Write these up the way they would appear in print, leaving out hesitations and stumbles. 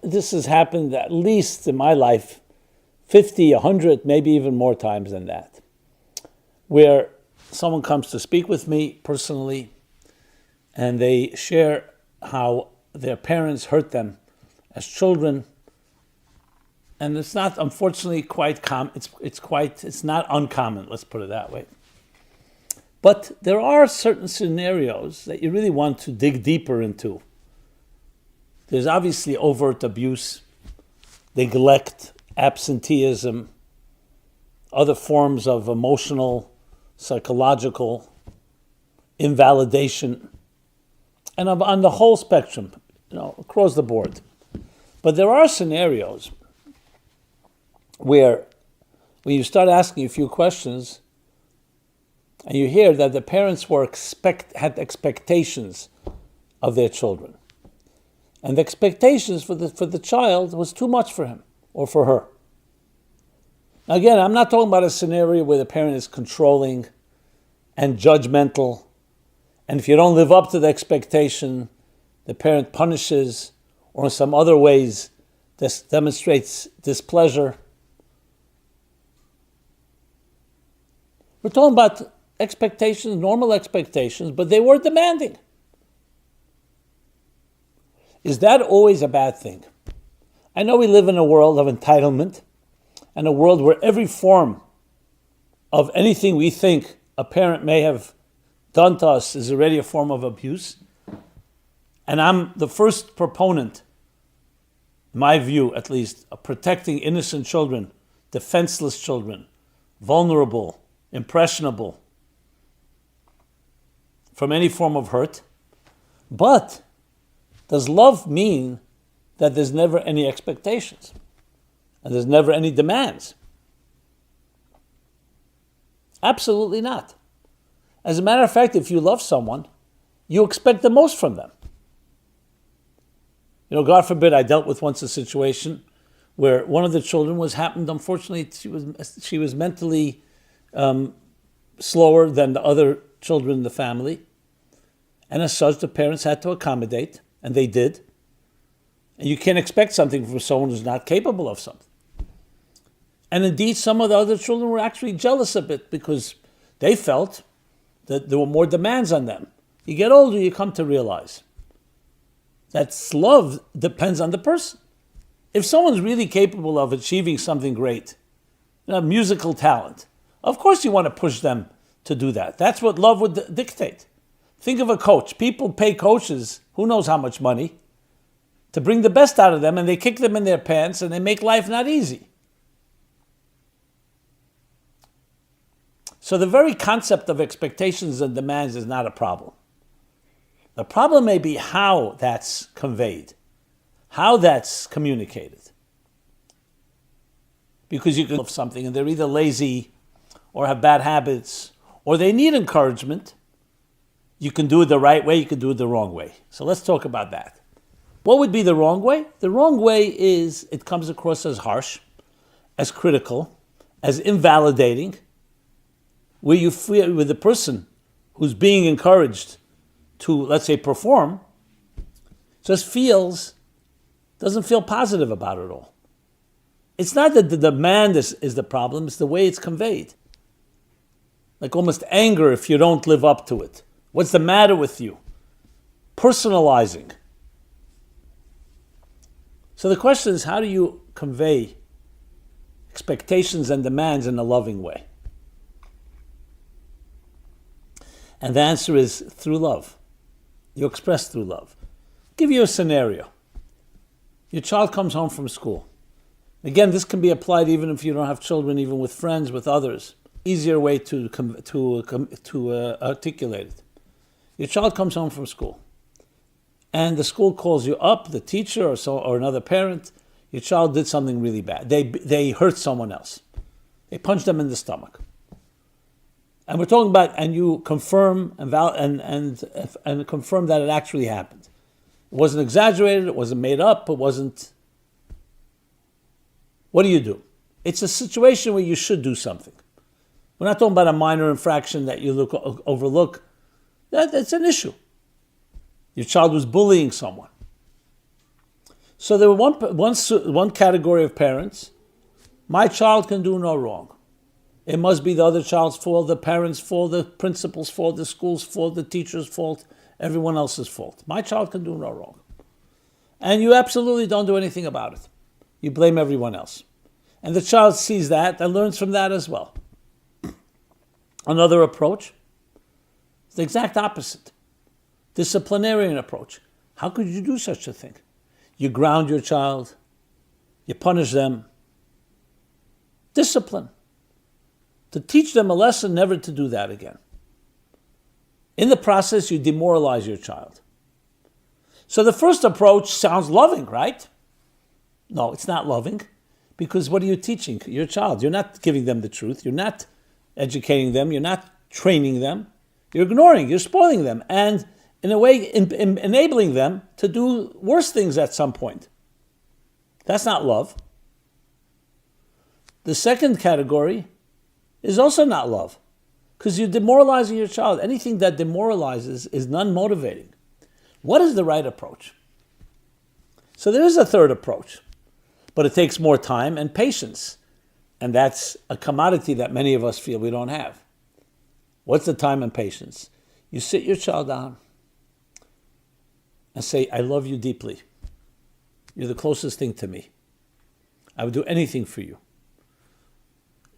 this has happened at least in my life 50, 100, maybe even more times than that, where someone comes to speak with me personally and they share how their parents hurt them as children. And it's not, unfortunately, quite common. It's not uncommon, let's put it that way. But there are certain scenarios that you really want to dig deeper into. There's obviously overt abuse, neglect, absenteeism, other forms of emotional, psychological invalidation, and on the whole spectrum, across the board. But there are scenarios where when you start asking a few questions and you hear that the parents had expectations of their children. And the expectations for the child was too much for him or for her. Now again, I'm not talking about a scenario where the parent is controlling and judgmental, and if you don't live up to the expectation, the parent punishes or in some other ways this demonstrates displeasure. We're talking about expectations, normal expectations, but they were demanding. Is that always a bad thing? I know we live in a world of entitlement and a world where every form of anything we think a parent may have done to us is already a form of abuse. And I'm the first proponent, in my view at least, of protecting innocent children, defenseless children, vulnerable, impressionable, from any form of hurt. But does love mean that there's never any expectations and there's never any demands? Absolutely not. As a matter of fact, if you love someone, you expect the most from them. God forbid, I dealt with once a situation where one of the children unfortunately, she was mentally slower than the other children in the family. And as such, the parents had to accommodate, and they did. And you can't expect something from someone who's not capable of something. And indeed, some of the other children were actually jealous of it because they felt that there were more demands on them. You get older, you come to realize that love depends on the person. If someone's really capable of achieving something great, musical talent, of course you want to push them to do that. That's what love would dictate. Think of a coach. People pay coaches, who knows how much money, to bring the best out of them, and they kick them in their pants and they make life not easy. So the very concept of expectations and demands is not a problem. The problem may be how that's conveyed, how that's communicated. Because you can love something and they're either lazy or have bad habits or they need encouragement. You can do it the right way, you can do it the wrong way. So let's talk about that. What would be the wrong way? The wrong way is it comes across as harsh, as critical, as invalidating, where you feel with the person who's being encouraged to, let's say, perform, doesn't feel positive about it all. It's not that the demand is the problem, it's the way it's conveyed. Like almost anger if you don't live up to it. What's the matter with you? Personalizing. So the question is, how do you convey expectations and demands in a loving way? And the answer is through love. You express through love. I'll give you a scenario. Your child comes home from school. Again, this can be applied even if you don't have children, even with friends, with others. Easier way to articulate it. Your child comes home from school, and the school calls you up, the teacher or another parent. Your child did something really bad. They hurt someone else. They punched them in the stomach. And we're talking about, and you confirm and confirm that it actually happened. It wasn't exaggerated. It wasn't made up. It wasn't. What do? It's a situation where you should do something. We're not talking about a minor infraction that you overlook. That's an issue. Your child was bullying someone. So there were one category of parents. My child can do no wrong. It must be the other child's fault, the parents' fault, the principal's fault, the school's fault, the teacher's fault, everyone else's fault. My child can do no wrong. And you absolutely don't do anything about it. You blame everyone else. And the child sees that and learns from that as well. Another approach is the exact opposite. Disciplinarian approach. How could you do such a thing? You ground your child. You punish them. Discipline. To teach them a lesson never to do that again. In the process, you demoralize your child. So the first approach sounds loving, right? No, it's not loving. Because what are you teaching your child? You're not giving them the truth. You're not educating them. You're not training them. You're ignoring. You're spoiling them. And in a way, enabling them to do worse things at some point. That's not love. The second category is also not love. Because you're demoralizing your child. Anything that demoralizes is non-motivating. What is the right approach? So there is a third approach. But it takes more time and patience. And that's a commodity that many of us feel we don't have. What's the time and patience? You sit your child down and say, I love you deeply. You're the closest thing to me. I would do anything for you.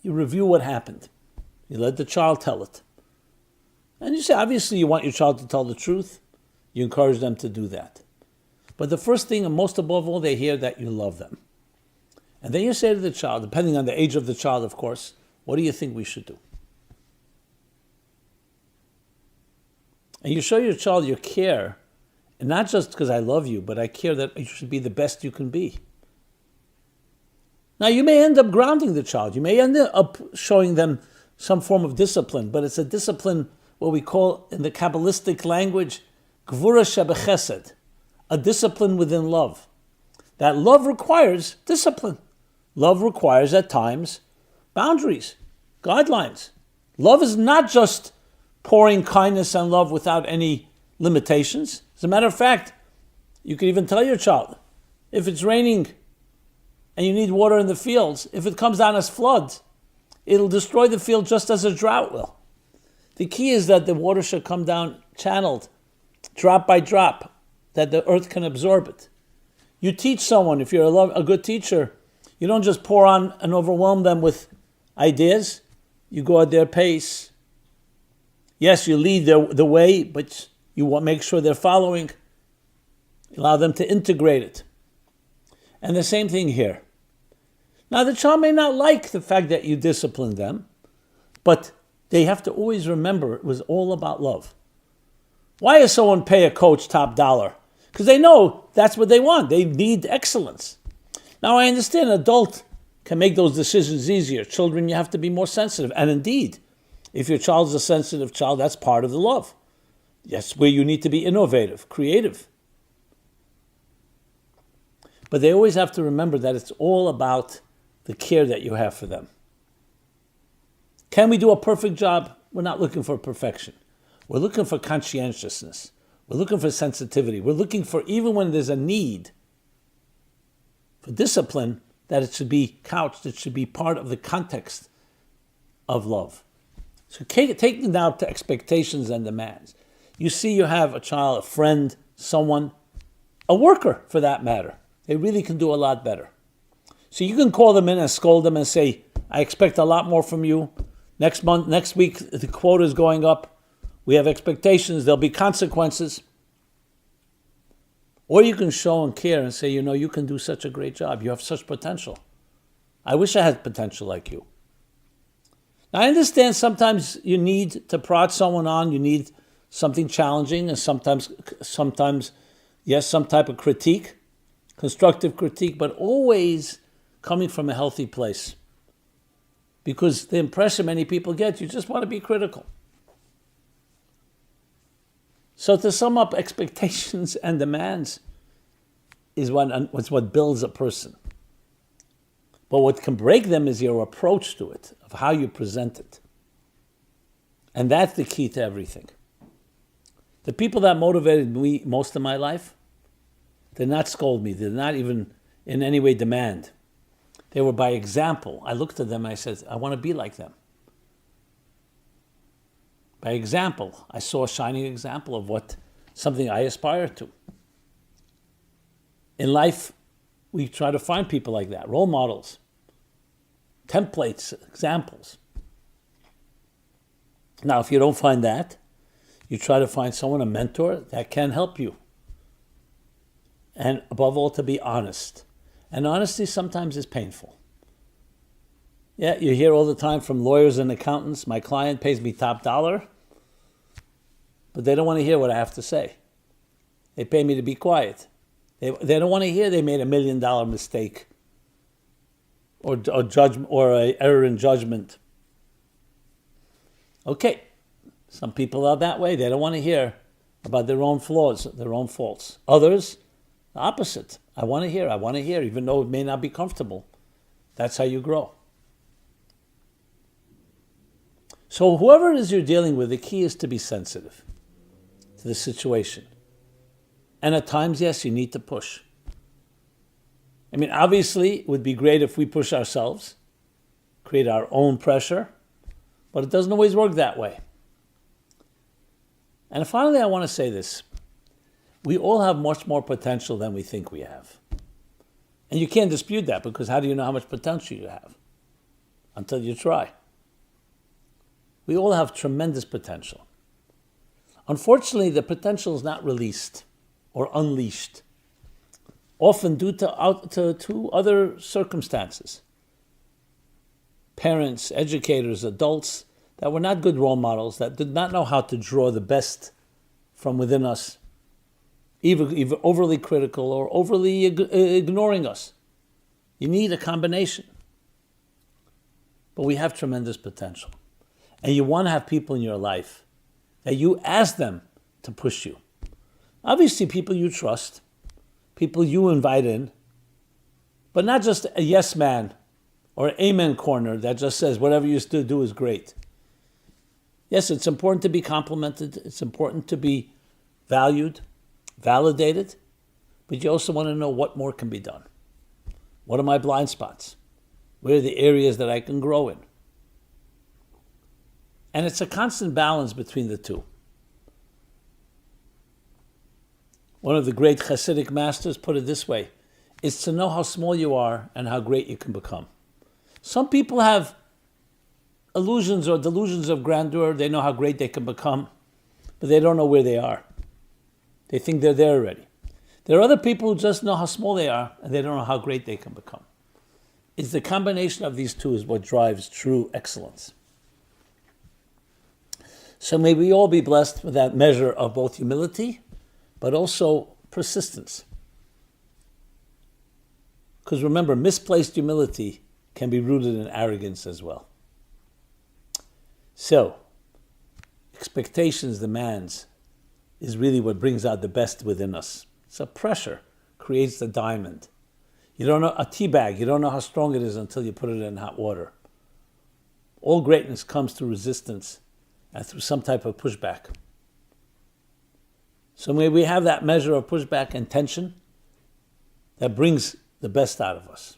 You review what happened. You let the child tell it. And you say, obviously you want your child to tell the truth. You encourage them to do that. But the first thing, and most above all, they hear that you love them. And then you say to the child, depending on the age of the child, of course, what do you think we should do? And you show your child your care, and not just because I love you, but I care that you should be the best you can be. Now, you may end up grounding the child. You may end up showing them some form of discipline, but it's a discipline, what we call in the Kabbalistic language, Gvura Shebechesed, a discipline within love. That love requires discipline. Love requires, at times, boundaries, guidelines. Love is not just pouring kindness and love without any limitations. As a matter of fact, you could even tell your child, if it's raining and you need water in the fields, if it comes down as floods, it'll destroy the field just as a drought will. The key is that the water should come down channeled, drop by drop, that the earth can absorb it. You teach someone, if you're a good teacher, you don't just pour on and overwhelm them with ideas. You go at their pace. Yes, you lead the way, but you want to make sure they're following. Allow them to integrate it. And the same thing here. Now, the child may not like the fact that you discipline them, but they have to always remember it was all about love. Why does someone pay a coach top dollar? Because they know that's what they want. They need excellence. Now, I understand an adult can make those decisions easier. Children, you have to be more sensitive. And indeed, if your child is a sensitive child, that's part of the love. That's where you need to be innovative, creative. But they always have to remember that it's all about the care that you have for them. Can we do a perfect job? We're not looking for perfection. We're looking for conscientiousness. We're looking for sensitivity. We're looking for, even when there's a need for discipline, that it should be couched, it should be part of the context of love. So taking down to expectations and demands. You see you have a child, a friend, someone, a worker for that matter. They really can do a lot better. So you can call them in and scold them and say, I expect a lot more from you. Next week, the quota is going up. We have expectations. There'll be consequences. Or you can show and care and say, you can do such a great job. You have such potential. I wish I had potential like you. Now, I understand sometimes you need to prod someone on. You need something challenging and sometimes, yes, some type of critique, constructive critique, but always coming from a healthy place. Because the impression many people get, you just want to be critical. So to sum up, expectations and demands is what builds a person. But what can break them is your approach to it, of how you present it. And that's the key to everything. The people that motivated me most of my life, did not scold me, did not even in any way demand. They were by example. I looked at them and I said, I want to be like them. By example, I saw a shining example of something I aspire to. In life, we try to find people like that, role models, templates, examples. Now, if you don't find that, you try to find someone, a mentor, that can help you. And above all, to be honest. And honesty sometimes is painful. Yeah, you hear all the time from lawyers and accountants, my client pays me top dollar, but they don't want to hear what I have to say. They pay me to be quiet. They don't want to hear they made $1 million mistake or judgment or an error in judgment. Okay, some people are that way. They don't want to hear about their own flaws, their own faults. Others, the opposite. I want to hear, even though it may not be comfortable. That's how you grow. So whoever it is you're dealing with, the key is to be sensitive to the situation. And at times, yes, you need to push. I mean, obviously, it would be great if we push ourselves, create our own pressure, but it doesn't always work that way. And finally, I want to say this. We all have much more potential than we think we have. And you can't dispute that, because how do you know how much potential you have? Until you try. We all have tremendous potential. Unfortunately, the potential is not released or unleashed, often due to other circumstances. Parents, educators, adults that were not good role models, that did not know how to draw the best from within us, either overly critical or overly ignoring us. You need a combination. But we have tremendous potential. And you want to have people in your life that you ask them to push you. Obviously, people you trust, people you invite in, but not just a yes man or an amen corner that just says whatever you still do is great. Yes, it's important to be complimented. It's important to be valued, validated, but you also want to know what more can be done. What are my blind spots? Where are the areas that I can grow in? And it's a constant balance between the two. One of the great Hasidic masters put it this way: it's to know how small you are and how great you can become. Some people have illusions or delusions of grandeur. They know how great they can become, but they don't know where they are. They think they're there already. There are other people who just know how small they are and they don't know how great they can become. It's the combination of these two is what drives true excellence. So may we all be blessed with that measure of both humility but also persistence. Because remember, misplaced humility can be rooted in arrogance as well. So, expectations, demands, is really what brings out the best within us. So pressure creates the diamond. You don't know a tea bag, you don't know how strong it is until you put it in hot water. All greatness comes through resistance and through some type of pushback. So may we have that measure of pushback and tension that brings the best out of us.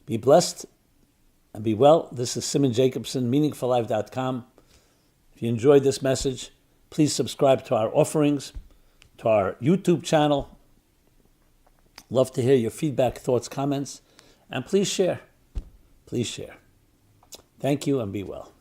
Be blessed and be well. This is Simon Jacobson, meaningfullife.com. If you enjoyed this message, please subscribe to our offerings, to our YouTube channel. Love to hear your feedback, thoughts, comments, and please share. Please share. Thank you and be well.